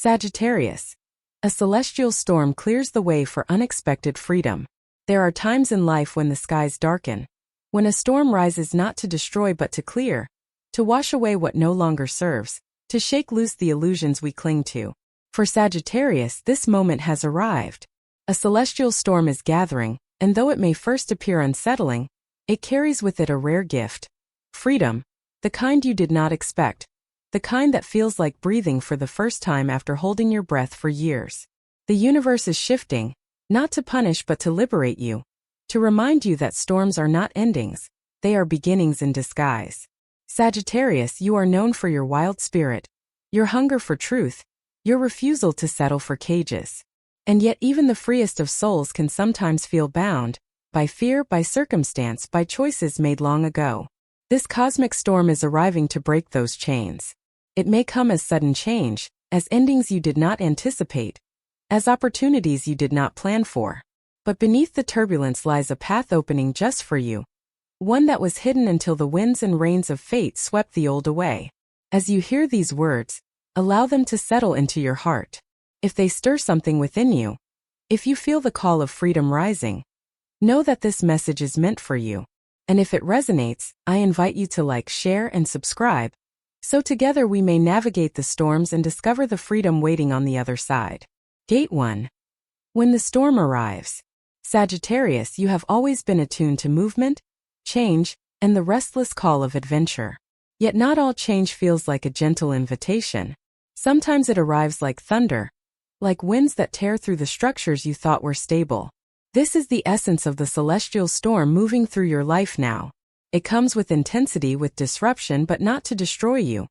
Sagittarius. A celestial storm clears the way for unexpected freedom. There are times in life when the skies darken, when a storm rises not to destroy but to clear, to wash away what no longer serves, to shake loose the illusions we cling to. For Sagittarius, this moment has arrived. A celestial storm is gathering, and though it may first appear unsettling, it carries with it a rare gift. Freedom, the kind you did not expect, the kind that feels like breathing for the first time after holding your breath for years. The universe is shifting, not to punish but to liberate you, to remind you that storms are not endings, they are beginnings in disguise. Sagittarius, you are known for your wild spirit, your hunger for truth, your refusal to settle for cages. And yet even the freest of souls can sometimes feel bound, by fear, by circumstance, by choices made long ago. This cosmic storm is arriving to break those chains. It may come as sudden change, as endings you did not anticipate, as opportunities you did not plan for. But beneath the turbulence lies a path opening just for you, one that was hidden until the winds and rains of fate swept the old away. As you hear these words, allow them to settle into your heart. If they stir something within you, if you feel the call of freedom rising, know that this message is meant for you. And if it resonates, I invite you to like, share, and subscribe, so together we may navigate the storms and discover the freedom waiting on the other side. Gate 1. When the storm arrives. Sagittarius, you have always been attuned to movement, change, and the restless call of adventure. Yet not all change feels like a gentle invitation. Sometimes it arrives like thunder, like winds that tear through the structures you thought were stable. This is the essence of the celestial storm moving through your life now. It comes with intensity, with disruption, but not to destroy you.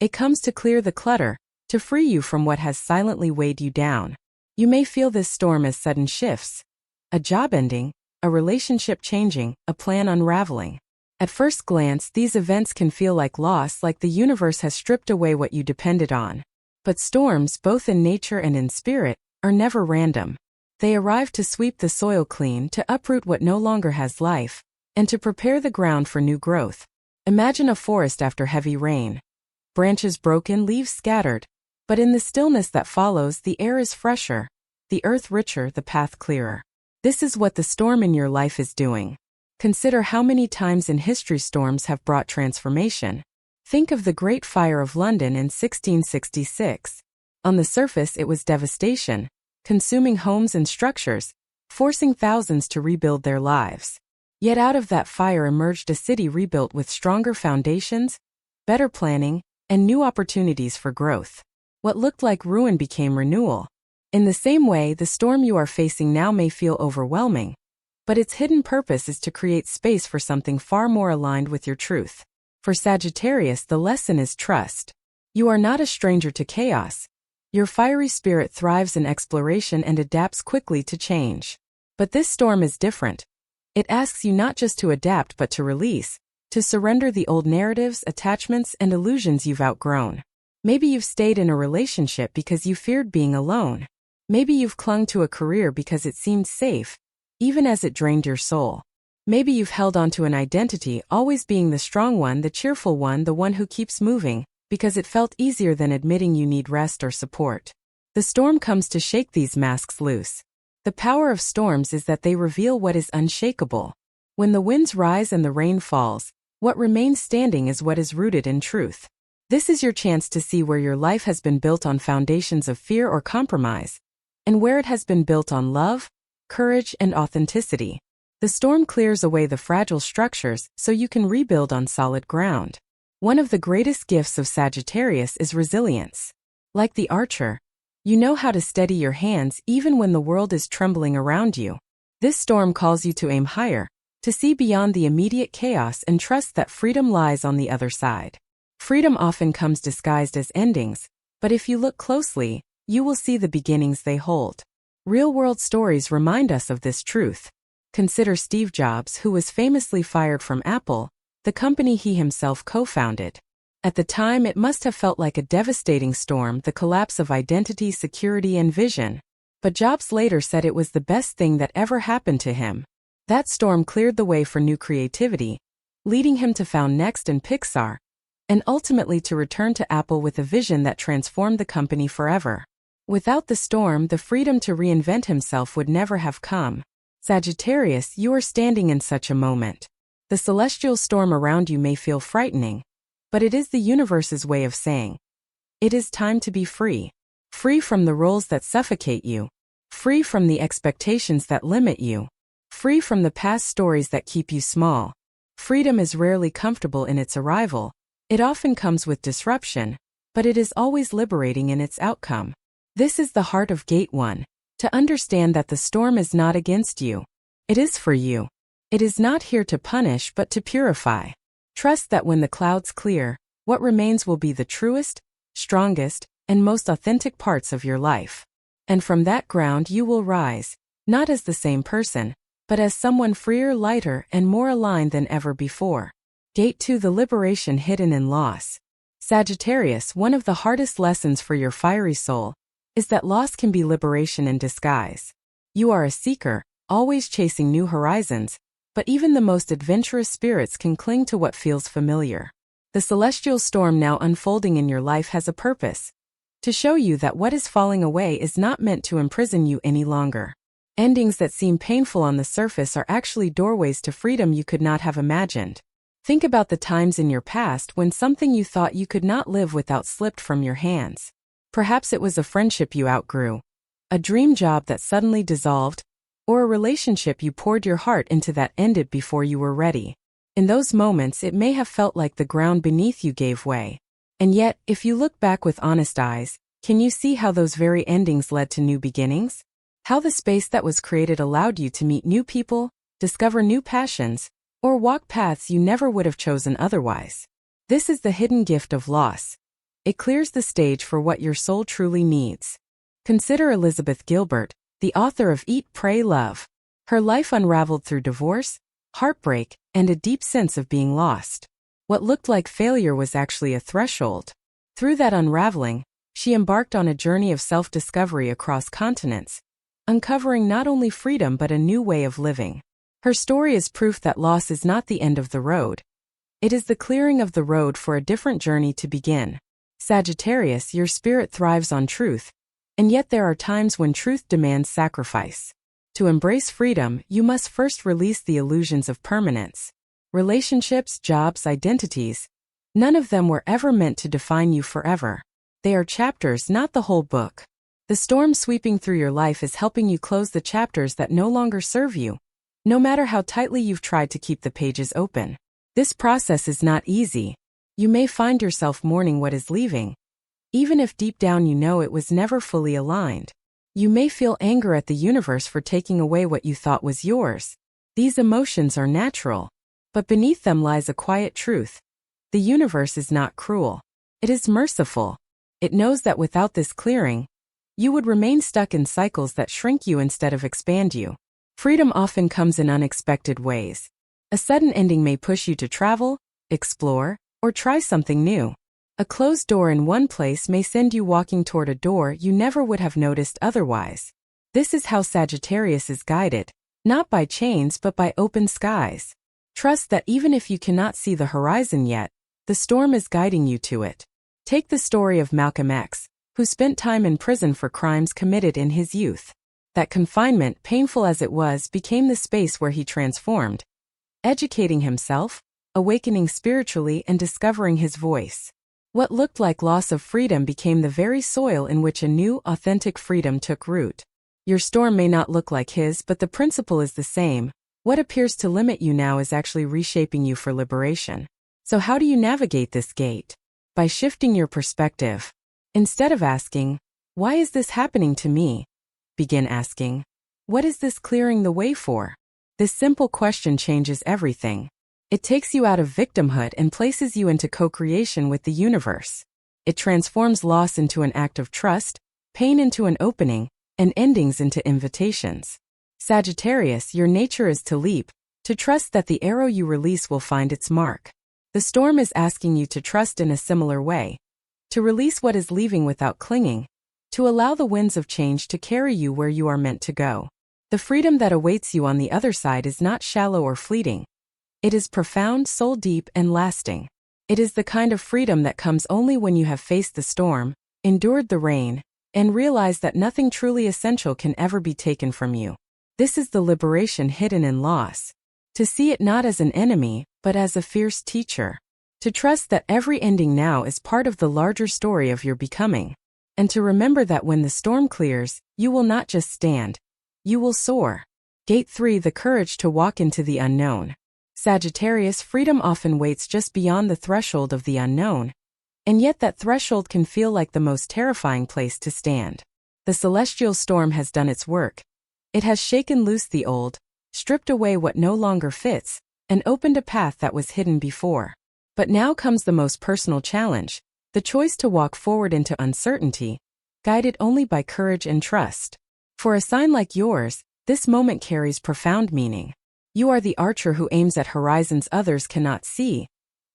It comes to clear the clutter, to free you from what has silently weighed you down. You may feel this storm as sudden shifts. A job ending, a relationship changing, a plan unraveling. At first glance, these events can feel like loss, like the universe has stripped away what you depended on. But storms, both in nature and in spirit, are never random. They arrive to sweep the soil clean, to uproot what no longer has life, and to prepare the ground for new growth. Imagine a forest after heavy rain. Branches broken, leaves scattered. But in the stillness that follows, the air is fresher, the earth richer, the path clearer. This is what the storm in your life is doing. Consider how many times in history storms have brought transformation. Think of the Great Fire of London in 1666. On the surface, it was devastation, consuming homes and structures, forcing thousands to rebuild their lives. Yet out of that fire emerged a city rebuilt with stronger foundations, better planning, and new opportunities for growth. What looked like ruin became renewal. In the same way, the storm you are facing now may feel overwhelming, but its hidden purpose is to create space for something far more aligned with your truth. For Sagittarius, the lesson is trust. You are not a stranger to chaos. Your fiery spirit thrives in exploration and adapts quickly to change. But this storm is different. It asks you not just to adapt but to release, to surrender the old narratives, attachments, and illusions you've outgrown. Maybe you've stayed in a relationship because you feared being alone. Maybe you've clung to a career because it seemed safe, even as it drained your soul. Maybe you've held on to an identity, always being the strong one, the cheerful one, the one who keeps moving, because it felt easier than admitting you need rest or support. The storm comes to shake these masks loose. The power of storms is that they reveal what is unshakable. When the winds rise and the rain falls, what remains standing is what is rooted in truth. This is your chance to see where your life has been built on foundations of fear or compromise, and where it has been built on love, courage, and authenticity. The storm clears away the fragile structures so you can rebuild on solid ground. One of the greatest gifts of Sagittarius is resilience. Like the archer, you know how to steady your hands even when the world is trembling around you. This storm calls you to aim higher, to see beyond the immediate chaos and trust that freedom lies on the other side. Freedom often comes disguised as endings, but if you look closely, you will see the beginnings they hold. Real-world stories remind us of this truth. Consider Steve Jobs, who was famously fired from Apple, the company he himself co-founded. At the time, it must have felt like a devastating storm, the collapse of identity, security, and vision. But Jobs later said it was the best thing that ever happened to him. That storm cleared the way for new creativity, leading him to found Next and Pixar, and ultimately to return to Apple with a vision that transformed the company forever. Without the storm, the freedom to reinvent himself would never have come. Sagittarius, you are standing in such a moment. The celestial storm around you may feel frightening, but it is the universe's way of saying, it is time to be free. Free from the roles that suffocate you. Free from the expectations that limit you. Free from the past stories that keep you small. Freedom is rarely comfortable in its arrival. It often comes with disruption, but it is always liberating in its outcome. This is the heart of Gate 1. To understand that the storm is not against you. It is for you. It is not here to punish but to purify. Trust that when the clouds clear, what remains will be the truest, strongest, and most authentic parts of your life. And from that ground you will rise, not as the same person, but as someone freer, lighter, and more aligned than ever before. Gate 2, the liberation hidden in loss. Sagittarius, one of the hardest lessons for your fiery soul is that loss can be liberation in disguise. You are a seeker, always chasing new horizons, but even the most adventurous spirits can cling to what feels familiar. The celestial storm now unfolding in your life has a purpose: to show you that what is falling away is not meant to imprison you any longer. Endings that seem painful on the surface are actually doorways to freedom you could not have imagined. Think about the times in your past when something you thought you could not live without slipped from your hands. Perhaps it was a friendship you outgrew, a dream job that suddenly dissolved, or a relationship you poured your heart into that ended before you were ready. In those moments, it may have felt like the ground beneath you gave way. And yet, if you look back with honest eyes, can you see how those very endings led to new beginnings? How the space that was created allowed you to meet new people, discover new passions, or walk paths you never would have chosen otherwise. This is the hidden gift of loss. It clears the stage for what your soul truly needs. Consider Elizabeth Gilbert, the author of Eat, Pray, Love. Her life unraveled through divorce, heartbreak, and a deep sense of being lost. What looked like failure was actually a threshold. Through that unraveling, she embarked on a journey of self-discovery across continents, uncovering not only freedom but a new way of living. Her story is proof that loss is not the end of the road. It is the clearing of the road for a different journey to begin. Sagittarius, your spirit thrives on truth, and yet there are times when truth demands sacrifice. To embrace freedom, you must first release the illusions of permanence. Relationships, jobs, identities, none of them were ever meant to define you forever. They are chapters, not the whole book. The storm sweeping through your life is helping you close the chapters that no longer serve you, no matter how tightly you've tried to keep the pages open. This process is not easy. You may find yourself mourning what is leaving, even if deep down you know it was never fully aligned. You may feel anger at the universe for taking away what you thought was yours. These emotions are natural, but beneath them lies a quiet truth. The universe is not cruel. It is merciful. It knows that without this clearing, you would remain stuck in cycles that shrink you instead of expand you. Freedom often comes in unexpected ways. A sudden ending may push you to travel, explore, or try something new. A closed door in one place may send you walking toward a door you never would have noticed otherwise. This is how Sagittarius is guided, not by chains but by open skies. Trust that even if you cannot see the horizon yet, the storm is guiding you to it. Take the story of Malcolm X, who spent time in prison for crimes committed in his youth. That confinement, painful as it was, became the space where he transformed, educating himself, awakening spiritually, and discovering his voice. What looked like loss of freedom became the very soil in which a new, authentic freedom took root. Your storm may not look like his, but the principle is the same. What appears to limit you now is actually reshaping you for liberation. So how do you navigate this gate? By shifting your perspective. Instead of asking, "Why is this happening to me?" begin asking, "What is this clearing the way for?" This simple question changes everything. It takes you out of victimhood and places you into co-creation with the universe. It transforms loss into an act of trust, pain into an opening, and endings into invitations. Sagittarius, your nature is to leap, to trust that the arrow you release will find its mark. The storm is asking you to trust in a similar way, to release what is leaving without clinging, to allow the winds of change to carry you where you are meant to go. The freedom that awaits you on the other side is not shallow or fleeting. It is profound, soul-deep, and lasting. It is the kind of freedom that comes only when you have faced the storm, endured the rain, and realized that nothing truly essential can ever be taken from you. This is the liberation hidden in loss. To see it not as an enemy, but as a fierce teacher. To trust that every ending now is part of the larger story of your becoming. And to remember that when the storm clears, you will not just stand. You will soar. Gate 3: the courage to walk into the unknown. Sagittarius, freedom often waits just beyond the threshold of the unknown. And yet that threshold can feel like the most terrifying place to stand. The celestial storm has done its work. It has shaken loose the old, stripped away what no longer fits, and opened a path that was hidden before. But now comes the most personal challenge, the choice to walk forward into uncertainty, guided only by courage and trust. For a sign like yours, this moment carries profound meaning. You are the archer who aims at horizons others cannot see.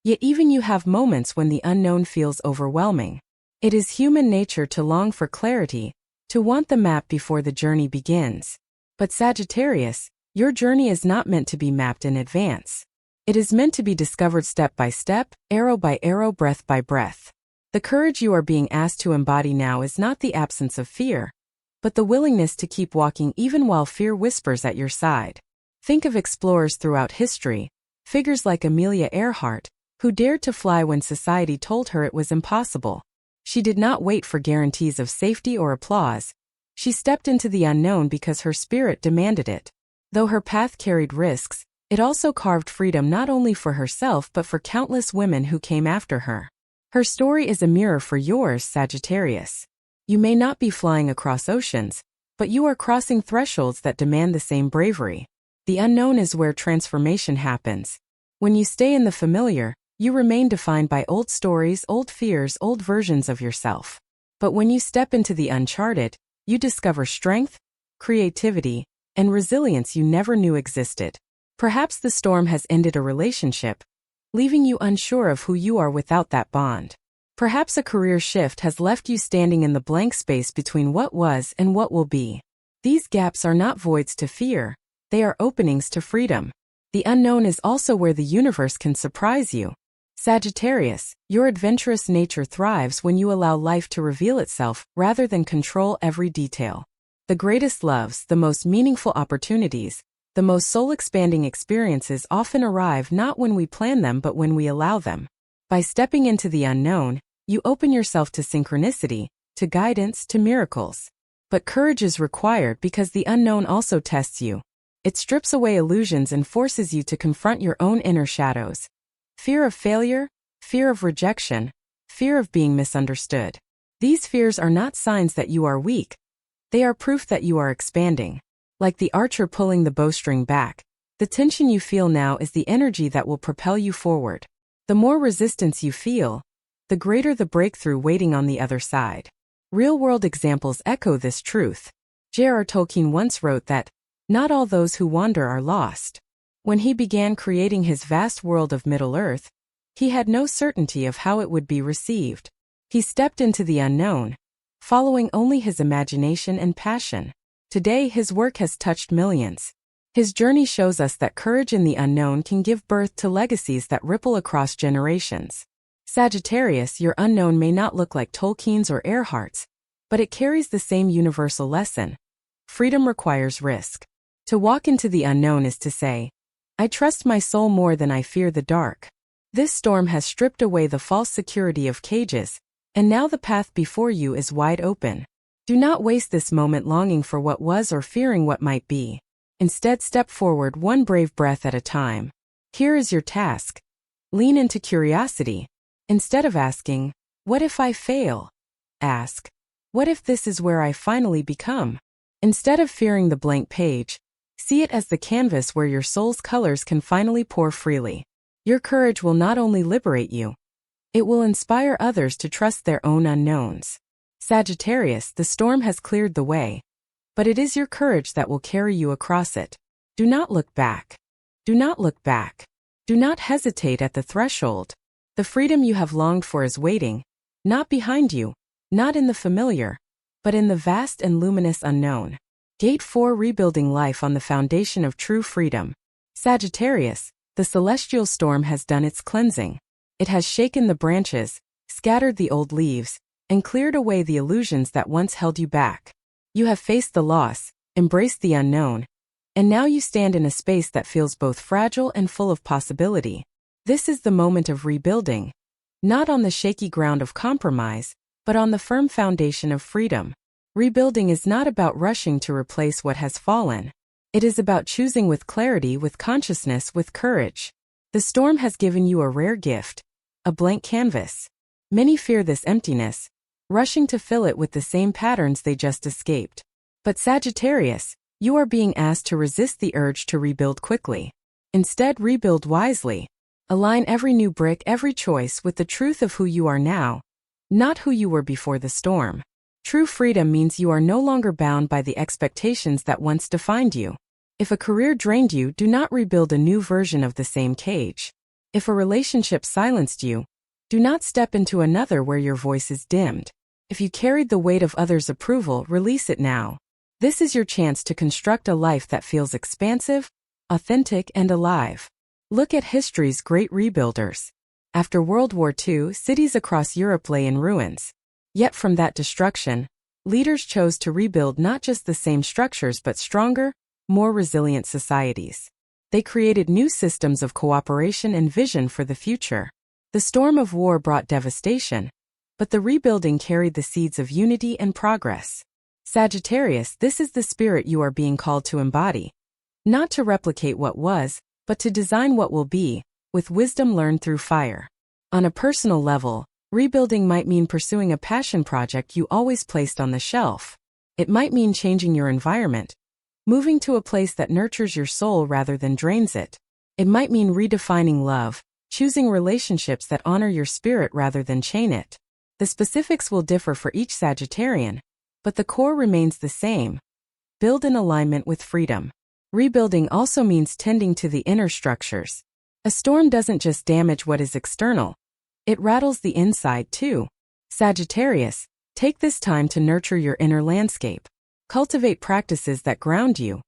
Yet even you have moments when the unknown feels overwhelming. It is human nature to long for clarity, to want the map before the journey begins. But Sagittarius, your journey is not meant to be mapped in advance. It is meant to be discovered step by step, arrow by arrow, breath by breath. The courage you are being asked to embody now is not the absence of fear, but the willingness to keep walking even while fear whispers at your side. Think of explorers throughout history, figures like Amelia Earhart, who dared to fly when society told her it was impossible. She did not wait for guarantees of safety or applause. She stepped into the unknown because her spirit demanded it. Though her path carried risks, it also carved freedom not only for herself but for countless women who came after her. Her story is a mirror for yours, Sagittarius. You may not be flying across oceans, but you are crossing thresholds that demand the same bravery. The unknown is where transformation happens. When you stay in the familiar, you remain defined by old stories, old fears, old versions of yourself. But when you step into the uncharted, you discover strength, creativity, and resilience you never knew existed. Perhaps the storm has ended a relationship, leaving you unsure of who you are without that bond. Perhaps a career shift has left you standing in the blank space between what was and what will be. These gaps are not voids to fear, they are openings to freedom. The unknown is also where the universe can surprise you. Sagittarius, your adventurous nature thrives when you allow life to reveal itself rather than control every detail. The greatest loves, the most meaningful opportunities, the most soul-expanding experiences often arrive not when we plan them but when we allow them. By stepping into the unknown, you open yourself to synchronicity, to guidance, to miracles. But courage is required because the unknown also tests you. It strips away illusions and forces you to confront your own inner shadows. Fear of failure, fear of rejection, fear of being misunderstood. These fears are not signs that you are weak. They are proof that you are expanding. Like the archer pulling the bowstring back, the tension you feel now is the energy that will propel you forward. The more resistance you feel, the greater the breakthrough waiting on the other side. Real-world examples echo this truth. J.R. Tolkien once wrote that, "Not all those who wander are lost." When he began creating his vast world of Middle-earth, he had no certainty of how it would be received. He stepped into the unknown, following only his imagination and passion. Today, his work has touched millions. His journey shows us that courage in the unknown can give birth to legacies that ripple across generations. Sagittarius, your unknown may not look like Tolkien's or Earhart's, but it carries the same universal lesson. Freedom requires risk. To walk into the unknown is to say, "I trust my soul more than I fear the dark." This storm has stripped away the false security of cages, and now the path before you is wide open. Do not waste this moment longing for what was or fearing what might be. Instead, step forward one brave breath at a time. Here is your task. Lean into curiosity. Instead of asking, "What if I fail?" ask, "What if this is where I finally become?" Instead of fearing the blank page, see it as the canvas where your soul's colors can finally pour freely. Your courage will not only liberate you, it will inspire others to trust their own unknowns. Sagittarius, the storm has cleared the way, but it is your courage that will carry you across it. Do not look back. Do not look back. Do not hesitate at the threshold. The freedom you have longed for is waiting, not behind you, not in the familiar, but in the vast and luminous unknown. Gate 4: Rebuilding life on the foundation of true freedom. Sagittarius, the celestial storm has done its cleansing. It has shaken the branches, scattered the old leaves, and cleared away the illusions that once held you back. You have faced the loss, embraced the unknown, and now you stand in a space that feels both fragile and full of possibility. This is the moment of rebuilding, not on the shaky ground of compromise, but on the firm foundation of freedom. Rebuilding is not about rushing to replace what has fallen. It is about choosing with clarity, with consciousness, with courage. The storm has given you a rare gift, a blank canvas. Many fear this emptiness, rushing to fill it with the same patterns they just escaped. But Sagittarius, you are being asked to resist the urge to rebuild quickly. Instead, rebuild wisely. Align every new brick, every choice with the truth of who you are now, not who you were before the storm. True freedom means you are no longer bound by the expectations that once defined you. If a career drained you, do not rebuild a new version of the same cage. If a relationship silenced you, do not step into another where your voice is dimmed. If you carried the weight of others' approval, release it now. This is your chance to construct a life that feels expansive, authentic, and alive. Look at history's great rebuilders. After World War II, cities across Europe lay in ruins. Yet from that destruction, leaders chose to rebuild not just the same structures but stronger, more resilient societies. They created new systems of cooperation and vision for the future. The storm of war brought devastation, but the rebuilding carried the seeds of unity and progress. Sagittarius, this is the spirit you are being called to embody. Not to replicate what was, but to design what will be, with wisdom learned through fire. On a personal level, rebuilding might mean pursuing a passion project you always placed on the shelf. It might mean changing your environment, moving to a place that nurtures your soul rather than drains it. It might mean redefining love, choosing relationships that honor your spirit rather than chain it. The specifics will differ for each Sagittarian, but the core remains the same. Build in alignment with freedom. Rebuilding also means tending to the inner structures. A storm doesn't just damage what is external. It rattles the inside too. Sagittarius, take this time to nurture your inner landscape. Cultivate practices that ground you.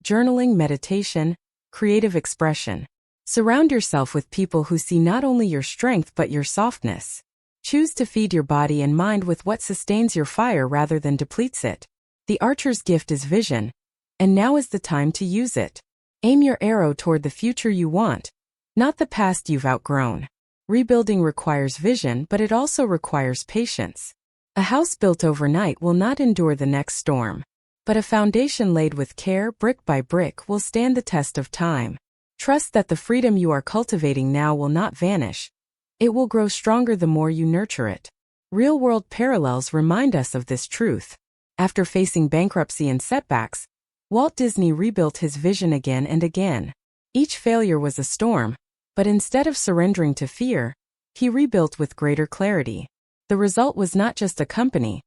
Journaling, meditation, creative expression. Surround yourself with people who see not only your strength but your softness. Choose to feed your body and mind with what sustains your fire rather than depletes it. The archer's gift is vision, and now is the time to use it. Aim your arrow toward the future you want, not the past you've outgrown. Rebuilding requires vision, but it also requires patience. A house built overnight will not endure the next storm, but a foundation laid with care, brick by brick, will stand the test of time. Trust that the freedom you are cultivating now will not vanish. It will grow stronger the more you nurture it. Real-world parallels remind us of this truth. After facing bankruptcy and setbacks, Walt Disney rebuilt his vision again and again. Each failure was a storm, but instead of surrendering to fear, he rebuilt with greater clarity. The result was not just a company,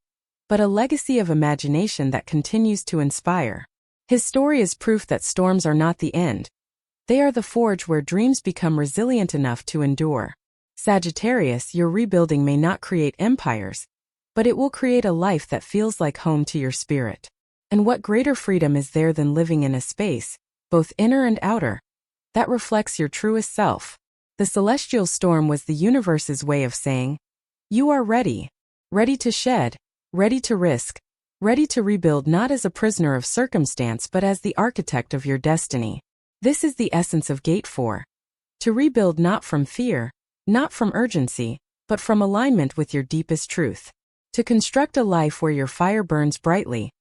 but a legacy of imagination that continues to inspire. His story is proof that storms are not the end. They are the forge where dreams become resilient enough to endure. Sagittarius, your rebuilding may not create empires, but it will create a life that feels like home to your spirit. And what greater freedom is there than living in a space, both inner and outer, that reflects your truest self? The celestial storm was the universe's way of saying, you are ready. Ready to shed, ready to risk, ready to rebuild not as a prisoner of circumstance but as the architect of your destiny. This is the essence of Gate 4. To rebuild not from fear, not from urgency, but from alignment with your deepest truth. To construct a life where your fire burns brightly,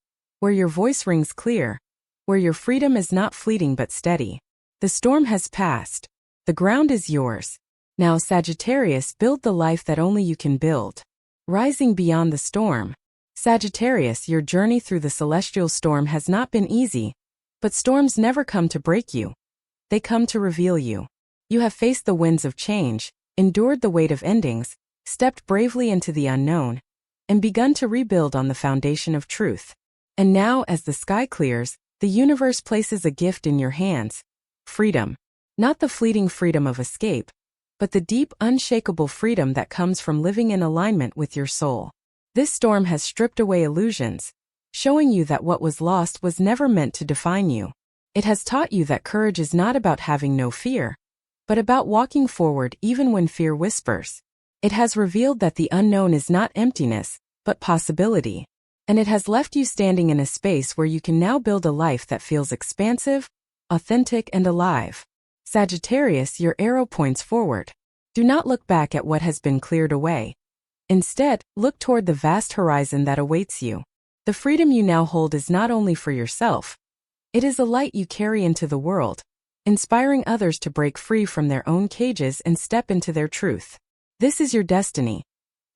where your voice rings clear, where your freedom is not fleeting but steady. The storm has passed. The ground is yours. Now, Sagittarius, build the life that only you can build. Rising beyond the storm. Sagittarius, your journey through the celestial storm has not been easy, but storms never come to break you. They come to reveal you. You have faced the winds of change, endured the weight of endings, stepped bravely into the unknown, and begun to rebuild on the foundation of truth. And now, as the sky clears, the universe places a gift in your hands. Freedom. Not the fleeting freedom of escape, but the deep, unshakable freedom that comes from living in alignment with your soul. This storm has stripped away illusions, showing you that what was lost was never meant to define you. It has taught you that courage is not about having no fear, but about walking forward even when fear whispers. It has revealed that the unknown is not emptiness, but possibility. And it has left you standing in a space where you can now build a life that feels expansive, authentic, and alive. Sagittarius, your arrow points forward. Do not look back at what has been cleared away. Instead, look toward the vast horizon that awaits you. The freedom you now hold is not only for yourself. It is a light you carry into the world, inspiring others to break free from their own cages and step into their truth. This is your destiny.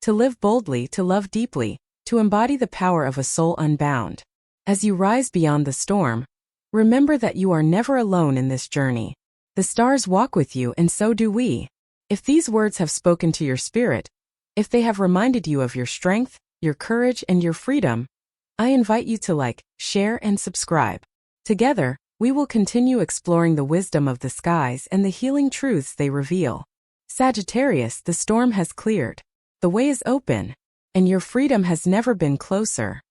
To live boldly, to love deeply, to embody the power of a soul unbound. As you rise beyond the storm, remember that you are never alone in this journey. The stars walk with you, and so do we. If these words have spoken to your spirit, if they have reminded you of your strength, your courage, and your freedom, I invite you to like, share, and subscribe. Together, we will continue exploring the wisdom of the skies and the healing truths they reveal. Sagittarius, the storm has cleared. The way is open, and your freedom has never been closer.